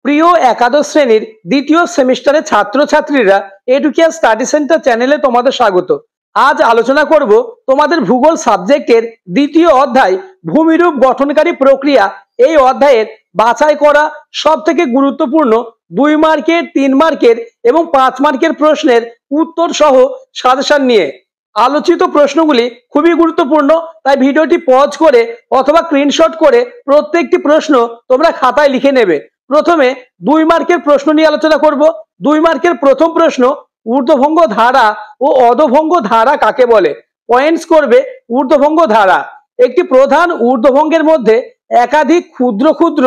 প্রিয় একাদশ শ্রেণীর দ্বিতীয় সেমিস্টারের ছাত্রছাত্রীরা এডুকেয়ার স্টাডি সেন্টার চ্যানেলে তোমাদের স্বাগত। আজ আলোচনা করব তোমাদের ভূগোল সাবজেক্টের দ্বিতীয় অধ্যায় ভূমিরূপ গঠনকারী প্রক্রিয়া। এই অধ্যায়ের বাছাই করা সব থেকে গুরুত্বপূর্ণ 2 মার্কের, 3 মার্কের এবং 5 মার্কের প্রশ্নের উত্তর সহ সাজেশন নিয়ে। আলোচিত প্রশ্নগুলি খুবই গুরুত্বপূর্ণ, তাই ভিডিওটি পজ করে অথবা স্ক্রিনশট করে প্রত্যেকটি প্রশ্ন তোমরা খাতায় লিখে নেবে। প্রথমে 2 মার্কের প্রশ্ন নিয়ে আলোচনা করব। 2 মার্কের প্রথম প্রশ্ন, ঊর্ধ্বভঙ্গ ধারা ও অধভঙ্গ ধারা কাকে বলে? পয়েন্টস করবে ঊর্ধ্বভঙ্গ ধারা। একটি প্রধান ঊর্ধ্বভঙ্গের মধ্যে একাধিক ক্ষুদ্র ক্ষুদ্র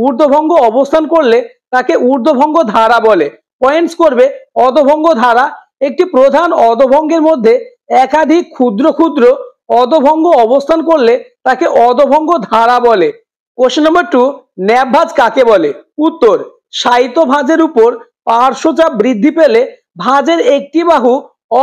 ঊর্ধ্বভঙ্গ অবস্থান করলে তাকে ঊর্ধ্বভঙ্গ ধারা বলে। পয়েন্টস করবে অধভঙ্গ ধারা। একটি প্রধান অধভঙ্গের মধ্যে একাধিক ক্ষুদ্র ক্ষুদ্র অধভঙ্গ অবস্থান করলে তাকে অধভঙ্গ ধারা বলে। কোশ্চেন নাম্বার 2, ন্যাপ ভাঁজ কাকে বলে? উত্তর, সাহিত্য ভাঁজের উপর পার্শ্বচাপ বৃদ্ধি পেলে ভাঁজের একটি বাহু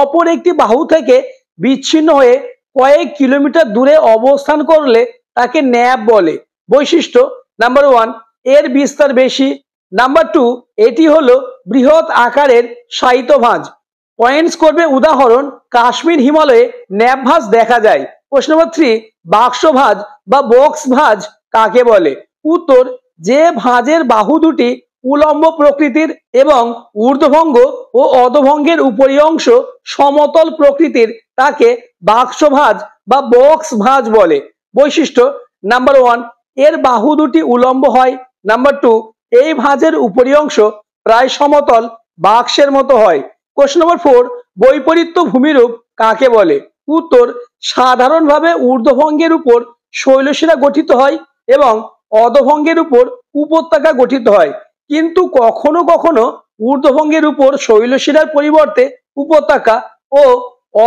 অপর একটি বাহু থেকে বিচ্ছিন্ন হয়ে কয়েক কিলোমিটার দূরে অবস্থান করলে তাকে ন্যাপ বলে। বৈশিষ্ট্য, নাম্বার 1, এর বিস্তার বেশি। নাম্বার 2, এটি হলো বৃহৎ আকারের সাহিত্য ভাঁজ। পয়েন্টস করবে উদাহরণ, কাশ্মীর হিমালয়ে ন্যাপ ভাঁজ দেখা যায়। কোশ্চেন নাম্বার 3, বাক্স ভাঁজ বা বক্স ভাঁজ কাকে বলে? উত্তর, যে ভাঁজের বাহু দুটি উলম্ব প্রকৃতির এবং ঊর্ধ্বভঙ্গ ও অধভঙ্গের উপরি অংশ সমতল প্রকৃতির তাকে বাক্স ভাঁজ বা বক্স ভাঁজ বলে। বৈশিষ্ট্য, নাম্বার 1, এর বাহু দুটি উলম্ব হয়। নাম্বার 2, এই ভাঁজের উপরি অংশ প্রায় সমতল বাক্সের মতো হয়। কোশ্চেন নাম্বার 4, বৈপরীত্য ভূমিরূপ কাকে বলে? উত্তর, সাধারণভাবে ঊর্ধ্বভঙ্গের উপর শৈলশিরা গঠিত হয় এবং অধভঙ্গের উপর উপত্যকা গঠিত হয়, কিন্তু কখনো কখনো ঊর্ধ্বভঙ্গের উপর শৈলশিরার পরিবর্তে উপত্যকা ও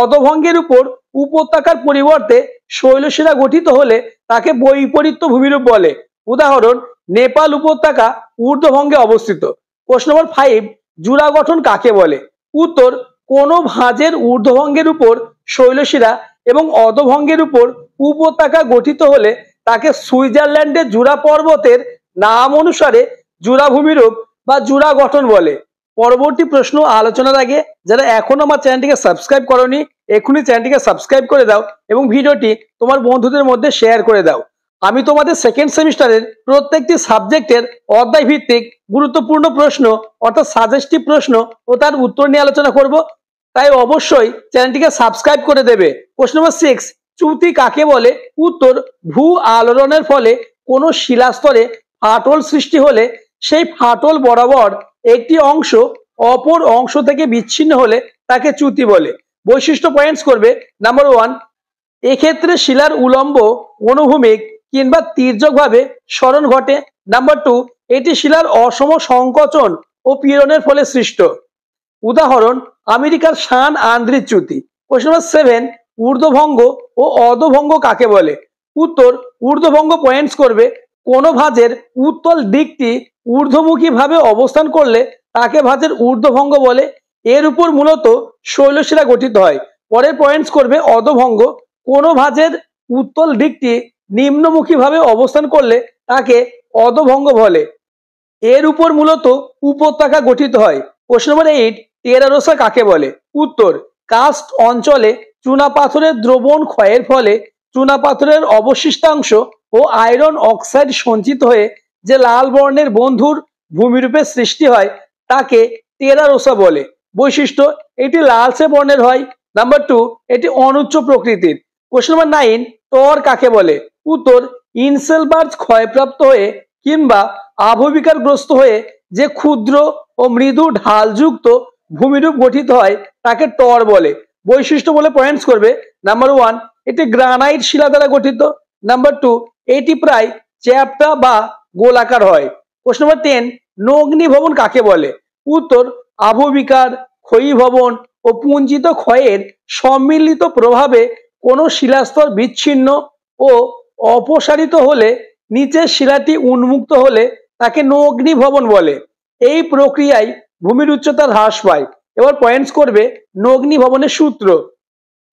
অধভঙ্গের উপর উপত্যকার পরিবর্তে শৈলশিরা গঠিত হলে তাকে বৈপরীত্য ভূমিরূপ বলে। উদাহরণ, নেপাল উপত্যকা ঊর্ধ্বভঙ্গে অবস্থিত। প্রশ্ন নম্বর 5, জুড়া গঠন কাকে বলে? উত্তর, কোন ভাঁজের ঊর্ধ্বভঙ্গের উপর শৈলশিরা এবং অধভঙ্গের উপর উপত্যকা গঠিত হলে তাকে সুইজারল্যান্ডের জুড়া পর্বতের নাম অনুসারে জুড়া ভূমিরূপ বা জুড়া গঠন বলে। পরবর্তী প্রশ্ন আলোচনার আগে যারা এখনো আমার চ্যানেলটিকে সাবস্ক্রাইব করোনি, এখনই চ্যানেলটিকে সাবস্ক্রাইব করে দাও এবং ভিডিওটি তোমার বন্ধুদের মধ্যে শেয়ার করে দাও। আমি তোমাদের সেকেন্ড সেমিস্টারের প্রত্যেকটি সাবজেক্টের অধ্যায় ভিত্তিক গুরুত্বপূর্ণ প্রশ্ন অর্থাৎ সাজেস্টিভ প্রশ্ন ও তার উত্তর নিয়ে আলোচনা করব, তাই অবশ্যই চ্যানেলটিকে সাবস্ক্রাইব করে দেবে। প্রশ্ন নম্বর 6, চ্যুতি কাকে বলে? উত্তর, ভূ আলোড়নের ফলে কোনো শিলাস্তরে ফাটল সৃষ্টি হলে সেই ফাটল বরাবর একটি অংশ অপর অংশ থেকে বিচ্ছিন্ন হলে তাকে চ্যুতি বলে। বৈশিষ্ট্য পয়েন্টস করবে। নাম্বার 1, এক্ষেত্রে শিলার উলম্ব, অনুভূমিক কিংবা তির্যকভাবে সরণ ঘটে। নাম্বার 2, এটি শিলার অসম সংকোচন ও পীড়নের ফলে সৃষ্ট। উদাহরণ, আমেরিকার সান আন্দ্রিজ চ্যুতি। কোশ্চেন নম্বর 7, ঊর্ধ্বভঙ্গ ও অধভঙ্গ কাকে বলে? উত্তর, ঊর্ধ্বভঙ্গ পয়েন্টস করবে কোন ভাঁজের উত্তল দিকটি ঊর্ধ্বমুখী ভাবে অবস্থান করলে তাকে ভাঁজের ঊর্ধ্বভঙ্গ বলে। এর উপর মূলত শৈলশিরা গঠিত হয়। পরের পয়েন্টস করবে অধভঙ্গ, কোন ভাঁজের উত্তল দিকটি নিম্নমুখী ভাবে অবস্থান করলে তাকে অধভঙ্গ বলে। এর উপর মূলত উপত্যকা গঠিত হয়। কোশ্চেন নম্বর 8, টেরারোসা কাকে বলে? উত্তর, কাস্ট অঞ্চলে চুনাপাথরের দ্রবণ ক্ষয়ের ফলে চুনাপাথরের অবশিষ্টাংশ ও আয়রন অক্সাইড সঞ্চিত হয়ে যে লাল বর্ণের বন্ধুর ভূমিরূপের সৃষ্টি হয় তাকে টেরারোসা বলে। বৈশিষ্ট্য, এটি লালচে বর্ণের হয়। নাম্বার 2, এটি অনুচ্চ প্রকৃতির। কোশ্চেন নম্বর 9, টর কাকে বলে? উত্তর, ইনসেলবার্জ ক্ষয়প্রাপ্ত হয়ে কিংবা আবহবিকারগ্রস্ত হয়ে যে ক্ষুদ্র ও মৃদু ঢালযুক্ত ভূমিরূপ গঠিত হয় তাকে টর বলে। বৈশিষ্ট্য বলে পয়েন্টস করবে। নাম্বার 1, এটি গ্রানাইট শিলা দ্বারা গঠিত। নাম্বার 2, এটি প্রায় চ্যাপ্টা বা গোলাকার হয়। প্রশ্ন নম্বর 10, নগ্নি ভবন কাকে বলে? উত্তর, আবহবিকার, ক্ষয়ী ভবন ও পুঞ্জিত ক্ষয়ের সম্মিলিত প্রভাবে কোনো শিলাস্তর বিচ্ছিন্ন ও অপসারিত হলে নিচের শিলাটি উন্মুক্ত হলে তাকে নগ্নি ভবন বলে। এই প্রক্রিয়ায় ভূমির উচ্চতা হ্রাস পায়। এবার পয়েন্টস করবে নগ্নি ভবনের সূত্র।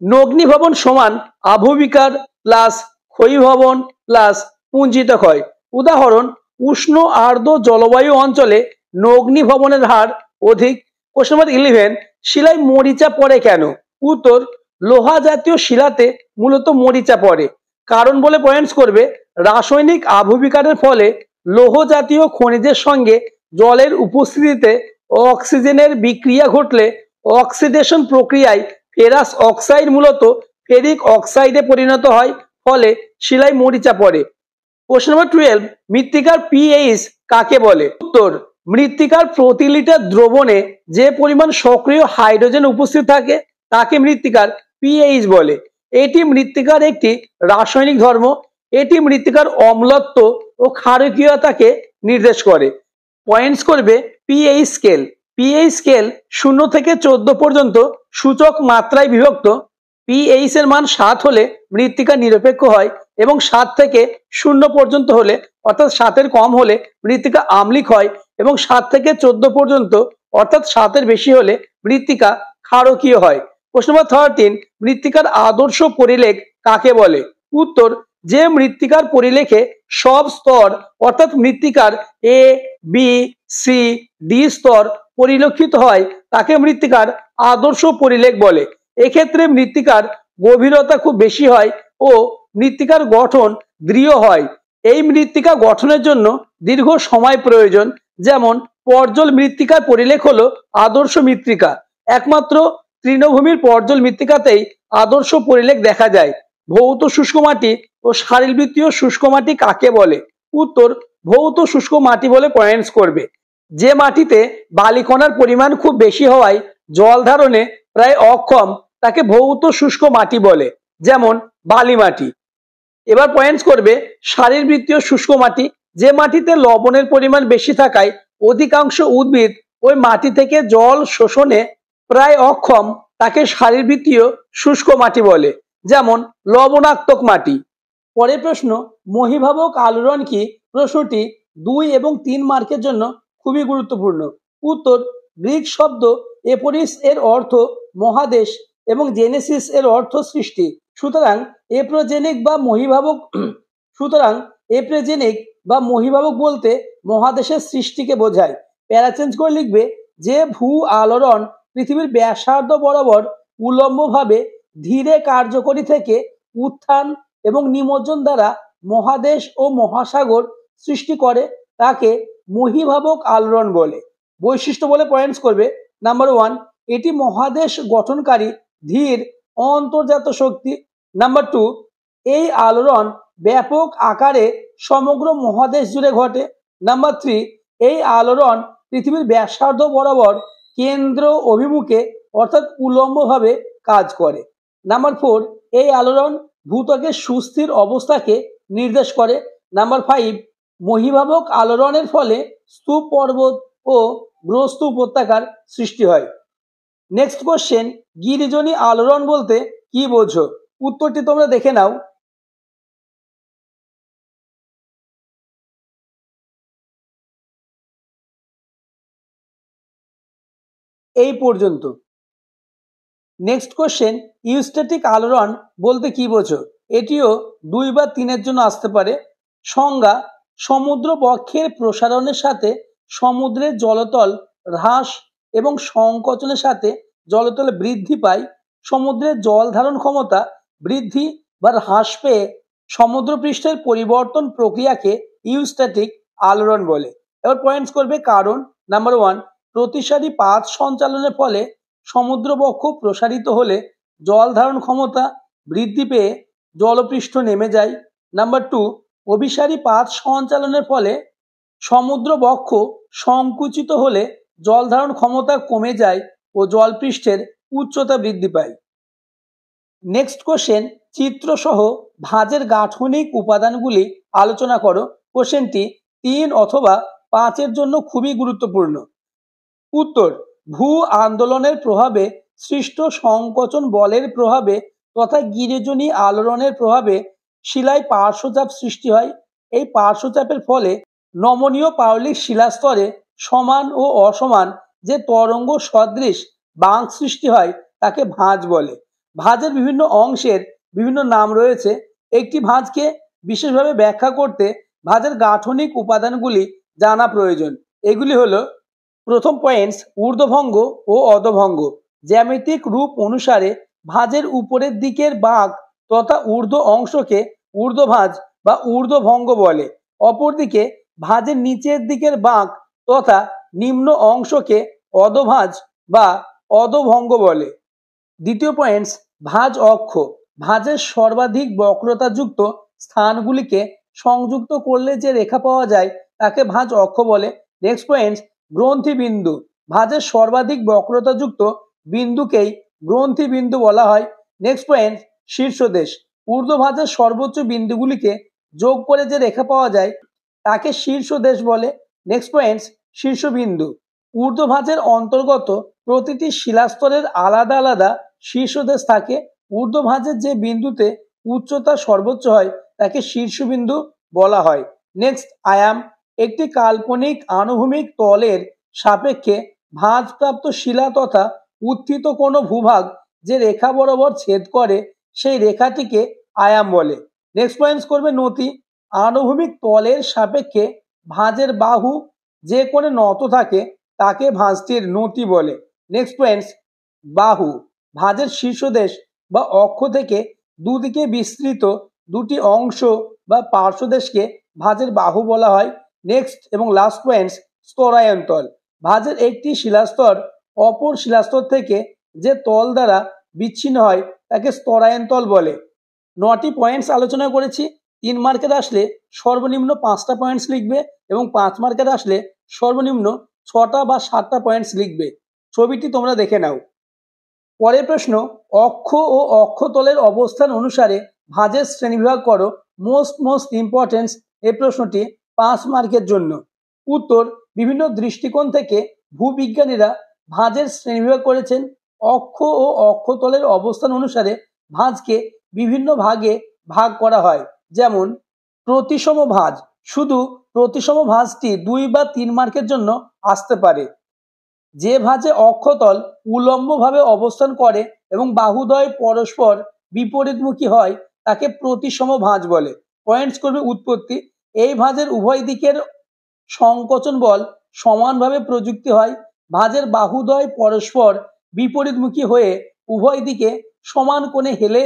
নগ্নি ভবন সমান আবহবিকার প্লাস ক্ষয়ী ভবন প্লাস পুঞ্জিত ক্ষয়। উদাহরণ, উষ্ণ আর্দ্র জলবায়ু অঞ্চলে নগ্নিভবনের হার অধিক? কোশ্চেন নাম্বার 11, শিলায় মরিচা পড়ে কেন? উত্তর, লোহা জাতীয় শিলাতে মূলত মরিচা পড়ে। কারণ বলে পয়েন্টস করবে, রাসায়নিক আবহবিকারের ফলে লৌহ জাতীয় খনিজের সঙ্গে জলের উপস্থিতিতে অক্সিজেনের বিক্রিয়া ঘটলে অক্সিডেশন প্রক্রিয়ায় ফেরাস অক্সাইড মূলত ফেরিক অক্সাইডে পরিণত হয়, ফলে শিলায় মরিচা পড়ে। কোশ্চেন নাম্বার 12, মৃত্তিকার পিএইচ কাকে বলে? উত্তর, মৃত্তিকার প্রতি লিটার দ্রবণে যে পরিমাণ সক্রিয় হাইড্রোজেন উপস্থিত থাকে তাকে মৃত্তিকার পিএইচ বলে। এটি মৃত্তিকার একটি রাসায়নিক ধর্ম। এটি মৃত্তিকার অম্লত্ব ও ক্ষারকীয়তাকে নির্দেশ করে। পয়েন্টস করবে পিএইচ স্কেল। পিএইচ স্কেল 0 থেকে 14 পর্যন্ত সূচক মাত্রায় বিভক্ত। পিএইচ এর মান 7 হলে মৃত্তিকা নিরপেক্ষ হয় এবং 7 থেকে 0 পর্যন্ত হলে অর্থাৎ 7 এর কম হলে মৃত্তিকা আম্লিক হয় এবং 7 থেকে 14 পর্যন্ত অর্থাৎ 7 এর বেশি হলে মৃত্তিকা ক্ষারকীয় হয়। প্রশ্ন নম্বর 13, মৃত্তিকার আদর্শ পরিলেখ কাকে বলে? উত্তর, যে মৃত্তিকার পরিলেখে সব স্তর অর্থাৎ মৃত্তিকার এ, বি, সি, ডি স্তর পরিলক্ষিত হয় তাকে মৃত্তিকার আদর্শ পরিলেখ বলে। এক্ষেত্রে মৃত্তিকার গভীরতা খুব বেশি হয় ও মৃত্তিকার গঠন দৃঢ় হয়। এই মৃত্তিকা গঠনের জন্য দীর্ঘ সময় প্রয়োজন। যেমন পর্জল মৃত্তিকার পরিলেখ হলো আদর্শ মৃত্তিকা। একমাত্র তৃণভূমির পর্জল মৃত্তিকাতেই আদর্শ পরিলেখ দেখা যায়। ভৌত শুষ্ক মাটি ও শারীরবৃত্তীয় শুষ্ক মাটি কাকে বলে? উত্তর, ভৌত শুষ্ক মাটি বলে পয়েন্টস করবে। যে মাটিতে বালিকণার পরিমাণ খুব বেশি হওয়ায় জল ধারণে প্রায় অক্ষম তাকে ভৌত শুষ্ক মাটি বলে, যেমন বালি মাটি। এবার পয়েন্টস করবে শারীরবৃত্তীয় শুষ্ক মাটি। যে মাটিতে লবণের পরিমাণ বেশি থাকায় অধিকাংশ উদ্ভিদ ওই মাটি থেকে জল শোষণে প্রায় অক্ষম তাকে শারীরবৃত্তীয় শুষ্ক মাটি বলে, যেমন লবণাক্তক মাটি। পরের প্রশ্ন, মহীভাবক আলোড়ন কি? প্রশ্নটি 2 এবং 3 মার্কের জন্য খুবই গুরুত্বপূর্ণ। উত্তর, গ্রিক শব্দ এপোরিস এর অর্থ মহাদেশ এবং জেনেসিস এর অর্থ সৃষ্টি। সুতরাং এপ্রোজেনিক বা মহীভাবক বলতে মহাদেশের সৃষ্টিকে বোঝায়। প্যারাচেঞ্জ করে লিখবে, যে ভূ আলোড়ন পৃথিবীর ব্যাসার্ধ বরাবর উলম্বভাবে ধীরে কার্যকরী থেকে উত্থান এবং নিমজ্জন দ্বারা মহাদেশ ও মহাসাগর সৃষ্টি করে তাকে মহীভাবক আলোড়ন বলে। বৈশিষ্ট্য বলে পয়েন্টস করবে। নাম্বার 1, এটি মহাদেশ গঠনকারী ধীর অন্তর্জাত শক্তি। নাম্বার 2, এই আলোড়ন ব্যাপক আকারে সমগ্র মহাদেশ জুড়ে ঘটে। নাম্বার 3, এই আলোড়ন পৃথিবীর ব্যাসার্ধ বরাবর কেন্দ্র অভিমুখে অর্থাৎ উলম্বভাবে কাজ করে। নাম্বার 4, এই আলোড়ন ভূত্বকের সুস্থির অবস্থাকে নির্দেশ করে। নাম্বার 5, মহীভাবক আলোড়নের ফলে স্তূপ পর্বত ও গ্রস্ত উপত্যকার সৃষ্টি হয়। নেক্সট কোশ্চেন, গিরিজনী আলোড়ন বলতে কি বোঝো? উত্তরটি তোমরা দেখে নাও। এই পর্যন্ত। নেক্সট কোশ্চেন, ইউস্ট্যাটিক আলোড়ন বলতে কি বোঝো? এটিও 2 বা 3 জন্য আসতে পারে। সংজ্ঞা, সমুদ্র বক্ষের প্রসারণের সাথে সমুদ্রের জলতল হ্রাস এবং সংকোচনের সাথে জলতল বৃদ্ধি পায়। সমুদ্রের জল ধারণ ক্ষমতা বৃদ্ধি বা হ্রাস পেয়ে সমুদ্রপৃষ্ঠের পরিবর্তন প্রক্রিয়াকে ইউস্ট্যাটিক আলোড়ন বলে। এবার পয়েন্টস করবে কারণ। নাম্বার 1, প্রতিসারী পাত সঞ্চালনের ফলে সমুদ্রবক্ষ প্রসারিত হলে জল ধারণ ক্ষমতা বৃদ্ধি পেয়ে জলপৃষ্ঠ নেমে যায়। নাম্বার 2, অভিসারী পাত সঞ্চালনের ফলে সমুদ্রবক্ষ সংকুচিত হলে জল ধারণ ক্ষমতা কমে যায় ও জলপৃষ্ঠের উচ্চতা বৃদ্ধি পায়। নেক্সট কোশ্চেন, চিত্রসহ ভাঁজের গাঠনিক উপাদানগুলি আলোচনা করো। কোশ্চেনটি 3 অথবা 5 জন্য খুবই গুরুত্বপূর্ণ। উত্তর, ভূ আন্দোলনের প্রভাবে সৃষ্ট সংকোচন বলের প্রভাবে তথা গিরিজনী আলোড়নের প্রভাবে শিলায় পার্শ্বচাপ সৃষ্টি হয়। এই পার্শ্বচাপের ফলে নমনীয় পাললিক শিলাস্তরে সমান ও অসমান যে তরঙ্গ সদৃশ বাঁক সৃষ্টি হয় তাকে ভাঁজ বলে। ভাঁজের বিভিন্ন অংশের বিভিন্ন নাম রয়েছে। একটি ভাঁজকে বিশেষভাবে ব্যাখ্যা করতে ভাঁজের গাঠনিক উপাদানগুলি জানা প্রয়োজন। এগুলি হলো প্রথম পয়েন্টস ঊর্ধ্বভঙ্গ ও অধভঙ্গ। জ্যামিতিক রূপ অনুসারে ভাঁজের উপরের দিকের বাঁক তথা ঊর্ধ্ব অংশকে ঊর্ধ্বভাঁজ বা ঊর্ধ্বভঙ্গ বলে। অপরদিকে ভাঁজের নিচের দিকের বাঁক তথা নিম্ন অংশকে অধভাঁজ বা অধভঙ্গ বলে। দ্বিতীয় পয়েন্টস ভাঁজ অক্ষ। ভাঁজের সর্বাধিক বক্রতাযুক্ত স্থানগুলিকে সংযুক্ত করলে যে রেখা পাওয়া যায় তাকে ভাঁজ অক্ষ বলে। নেক্সট পয়েন্টস গ্রন্থি বিন্দু। ভাঁজের সর্বাধিক বক্রতাযুক্ত বিন্দুকেই গ্রন্থি বিন্দু বলা হয়। Next point শীর্ষদেশ। ঊর্ধ্বভাঁজের সর্বোচ্চ বিন্দুগুলিকে যোগ করে যে রেখা পাওয়া যায় তাকে শীর্ষদেশ বলে। নেক্সট পয়েন্টস শীর্ষবিন্দু। ঊর্ধ্বভাঁজের অন্তর্গত প্রতিটি শিলাস্তরের আলাদা আলাদা শীর্ষদেশ থাকে। ঊর্ধ্বভাঁজের যে বিন্দুতে উচ্চতা সর্বোচ্চ হয় তাকে শীর্ষবিন্দু বলা হয়। নেক্সট আয়াম। একটি কাল্পনিক আনুভূমিক তলের সাপেক্ষে ভাঁজপ্রাপ্ত শিলা তথা উত্থিত কোনো ভূভাগ যে রেখা বরাবর ছেদ করে সেই রেখাটিকে আয়াম বলে। নেক্সট পয়েন্টস করবে নতি। আনুভূমিক তলের সাপেক্ষে ভাঁজের বাহু যে কোণে নত থাকে তাকে ভাঁজটির নতি বলে। নেক্সট পয়েন্টস বাহু। ভাঁজের শীর্ষদেশ বা অক্ষ থেকে দুদিকে বিস্তৃত দুটি অংশ বা পার্শ্বদেশকে ভাঁজের বাহু বলা হয়। নেক্সট এবং লাস্ট পয়েন্টস স্তরায়ন্তল। ভাঁজের একটি শিলাস্তর অপর শিলাস্তর থেকে যে তল দ্বারা বিচ্ছিন্ন হয় তাকে স্তরায়ন্তল বলে। 9টি পয়েন্টস আলোচনা করেছি। 3 মার্কের আসলে সর্বনিম্ন 5টা পয়েন্টস লিখবে এবং 5 মার্কের আসলে সর্বনিম্ন 6টা বা 7টা পয়েন্টস লিখবে। ছবিটি তোমরা দেখে নাও। পরের প্রশ্ন, অক্ষ ও অক্ষতলের অবস্থান অনুসারে ভাঁজের শ্রেণীবিভাগ করো। মোস্ট ইম্পর্টেন্স এই প্রশ্নটি 5 মার্কের জন্য। উত্তর, বিভিন্ন দৃষ্টিকোণ থেকে ভূবিজ্ঞানীরা ভাঁজের শ্রেণীবিভাগ করেছেন। অক্ষ ও অক্ষতলের অবস্থান অনুসারে ভাঁজকে বিভিন্ন ভাগে ভাগ করা হয়। যেমন প্রতিসম ভাঁজ। শুধু প্রতিসম ভাঁজটি 2 বা 3 মার্কের জন্য আসতে পারে। যে ভাঁজে অক্ষতল উলম্বভাবে অবস্থান করে এবং বাহুদ্বয় পরস্পর বিপরীতমুখী হয় তাকে প্রতিসম ভাঁজ বলে। পয়েন্টস করবে উৎপত্তি। এই ভাঁজের উভয় দিকের সংকোচন বল সমানভাবে প্রযুক্ত হয়। ভাঁজের বাহুদ্বয় পরস্পর বিপরীতমুখী হয়ে উভয় দিকে সমান কোণে হেলে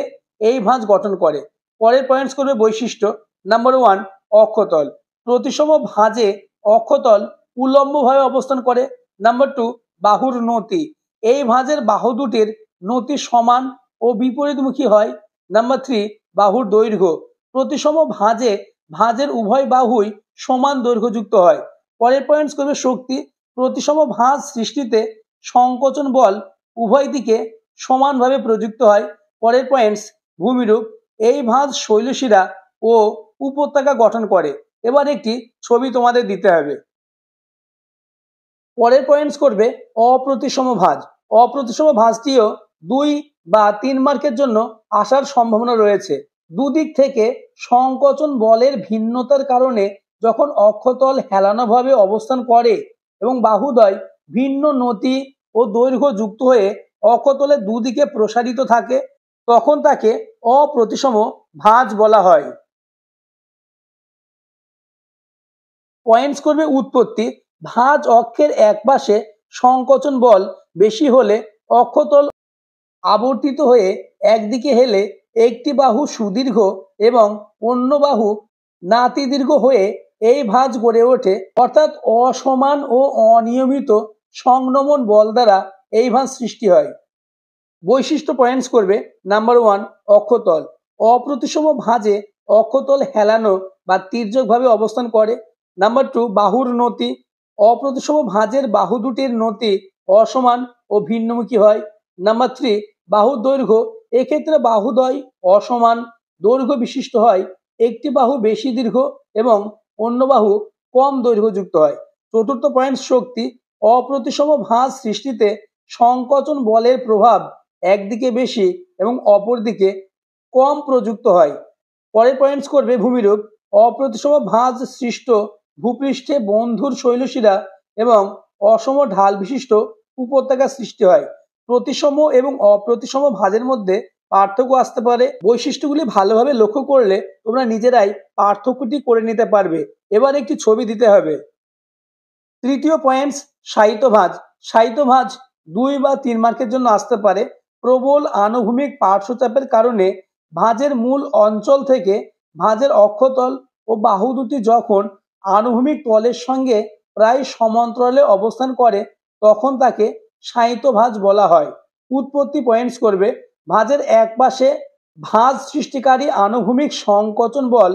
এই ভাঁজ গঠন করে। পরের পয়েন্টস করবে বৈশিষ্ট্য। নাম্বার 1 অক্ষতল। প্রতিসম ভাঁজে অক্ষতল উলম্বভাবে অবস্থান করে। নাম্বার 2 বাহুর নতি। এই ভাঁজের বাহু দুটির নতি সমান ও বিপরীতমুখী হয়। নাম্বার 3 বাহুর দৈর্ঘ্য। প্রতিসম ভাঁজে ভাঁজের উভয় বাহুই সমান দৈর্ঘ্যযুক্ত হয়। পরের পয়েন্টস করবে শক্তি। প্রতিসম ভাঁজ সৃষ্টিতে সংকোচন বল উভয় দিকে সমানভাবে প্রযুক্ত হয়। পরের পয়েন্টস ভূমিরূপ। এই ভাঁজ শৈলশিরা ও উপত্যকা গঠন করে। এবার একটি ছবি তোমাদের দিতে হবে। পরের পয়েন্টস করবে অপ্রতিসম ভাঁজ। অপ্রতিসম ভাঁজটিও 2 বা 3 মার্কের জন্য আসার সম্ভাবনা রয়েছে। দুদিক থেকে সংকোচন বলের ভিন্নতার কারণে যখন অক্ষতল হেলানোভাবে অবস্থান করে এবং বাহুদ্বয় ভিন্ন নতি ও দৈর্ঘ্য যুক্ত হয়ে অক্ষতলের দুদিকে প্রসারিত থাকে তখন তাকে অপ্রতিসম ভাঁজ বলা হয়। পয়েন্টস করবে উৎপত্তি। ভাঁজ অক্ষের একপাশে সংকোচন বল বেশি হলে অক্ষতল আবর্তিত হয়ে একদিকে হেলে একটি বাহু সুদীর্ঘ এবং অন্য বাহু নাতিদীর্ঘ হয়ে এই ভাঁজ গড়ে ওঠে। অর্থাৎ অসমান ও অনিয়মিত সংনমন বল দ্বারা এই ভাঁজ সৃষ্টি হয়। বৈশিষ্ট্য পয়েন্টস করবে। নাম্বার 1 অক্ষতল। অপ্রতিসম ভাঁজে অক্ষতল হেলানো বা তির্যকভাবে অবস্থান করে। নাম্বার 2 বাহুর নতি। অপ্রতিসম ভাঁজের বাহু দুটির নতি অসমান ও ভিন্নমুখী হয়। নাম্বার 3 বাহুর দৈর্ঘ্য। এক্ষেত্রে বাহুদ্বয় অসমান দৈর্ঘ্য বিশিষ্ট হয়। একটি বাহু বেশি দীর্ঘ এবং অন্য বাহু কম দৈর্ঘ্যযুক্ত হয়। চতুর্থ পয়েন্ট শক্তি। অপ্রতিসম ভাঁজ সৃষ্টিতে সংকোচন বলের প্রভাব একদিকে বেশি এবং অপর দিকে কম প্রযুক্ত হয়। পরের পয়েন্টস করবে ভূমিরূপ। অপ্রতিসম ভাঁজ সৃষ্ট ভূপৃষ্ঠে বন্ধুর শৈলশিরা এবং অসম ঢাল বিশিষ্ট উপত্যকা সৃষ্টি হয়। প্রতিসম এবং অপ্রতিসম ভাঁজের মধ্যে পার্থক্য আসতে পারে। বৈশিষ্ট্যগুলি ভালোভাবে লক্ষ্য করলে তোমরা নিজেরাই পার্থক্যটি করে নিতে পারবে। এবার একটি ছবি দিতে হবে। তৃতীয় পয়েন্টস, সাহিত্যভাজ। সাহিত্যভাজ 2 বা 3 মার্কের জন্য আসতে পারে। প্রবল আনুভূমিক পার্শ্বচাপের কারণে ভাঁজের মূল অঞ্চল থেকে ভাঁজের অক্ষতল ও বাহু দুটি যখন আনুভূমিক তলের সঙ্গে প্রায় সমান্তরালে অবস্থান করে তখন তাকে সাহিত্যভাজ বলা হয়। উৎপত্তি পয়েন্টস করবে। ভাঁজের এক পাশে ভাঁজ সৃষ্টিকারী আনুভূমিক সংকোচন বল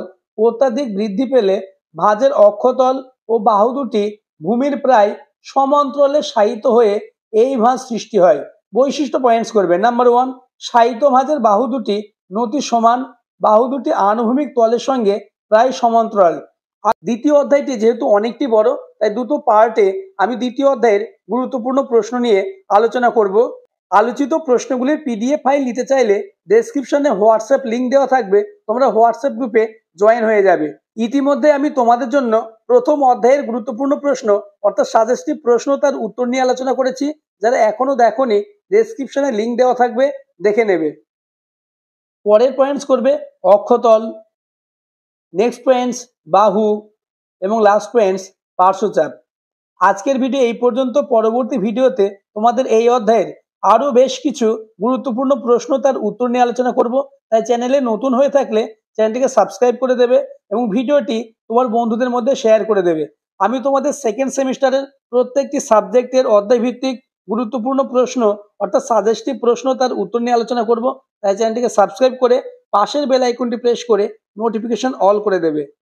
অত্যাধিক বৃদ্ধি পেলে ভাঁজের অক্ষতল ও বাহু দুটি ভূমির প্রায় সমান্তরালে শায়িত হয়ে এই ভাঁজ সৃষ্টি হয়। বৈশিষ্ট্য পয়েন্টস করবে। নাম্বার 1, শায়িত ভাঁজের বাহু দুটি নতি সমান, বাহু দুটি আনুভূমিক তলের সঙ্গে প্রায় সমান্তরাল। আর দ্বিতীয় অধ্যায়টি যেহেতু অনেকটি বড়, তাই দুটো পার্টে আমি দ্বিতীয় অধ্যায়ের গুরুত্বপূর্ণ প্রশ্ন নিয়ে আলোচনা করব। আলোচিত প্রশ্নগুলির পিডিএফ ফাইল নিতে চাইলে ডেসক্রিপশনে হোয়াটসঅ্যাপ লিঙ্ক দেওয়া থাকবে, তোমরা হোয়াটসঅ্যাপ গ্রুপে জয়েন হয়ে যাবে। ইতিমধ্যে আমি তোমাদের জন্য প্রথম অধ্যায়ের গুরুত্বপূর্ণ প্রশ্ন অর্থাৎ সাজেস্টিভ প্রশ্ন তার উত্তর নিয়ে আলোচনা করেছি। যারা এখনো দেখোনি ডেসক্রিপশনে লিঙ্ক দেওয়া থাকবে, দেখে নেবে। পরের পয়েন্টস করবে অক্ষতল, নেক্সট পয়েন্টস বাহু এবং লাস্ট পয়েন্টস পার্শ্বচাপ। আজকের ভিডিও এই পর্যন্ত। পরবর্তী ভিডিওতে তোমাদের এই অধ্যায়ের আরো বেশ কিছু গুরুত্বপূর্ণ প্রশ্ন তার উত্তর নিয়ে আলোচনা করব। তাই চ্যানেলে নতুন হয়ে থাকলে চ্যানেলটিকে সাবস্ক্রাইব করে দেবে এবং ভিডিওটি তোমার বন্ধুদের মধ্যে শেয়ার করে দেবে। আমি তোমাদের সেকেন্ড সেমিস্টারের প্রত্যেকটি সাবজেক্টের অধ্যায় ভিত্তিক গুরুত্বপূর্ণ প্রশ্ন অর্থাৎ সাজেস্টিভ প্রশ্ন তার উত্তর নিয়ে আলোচনা করব। তাই চ্যানেলটিকে সাবস্ক্রাইব করে পাশের বেল আইকনটি প্রেস করে নোটিফিকেশন অল করে দেবে।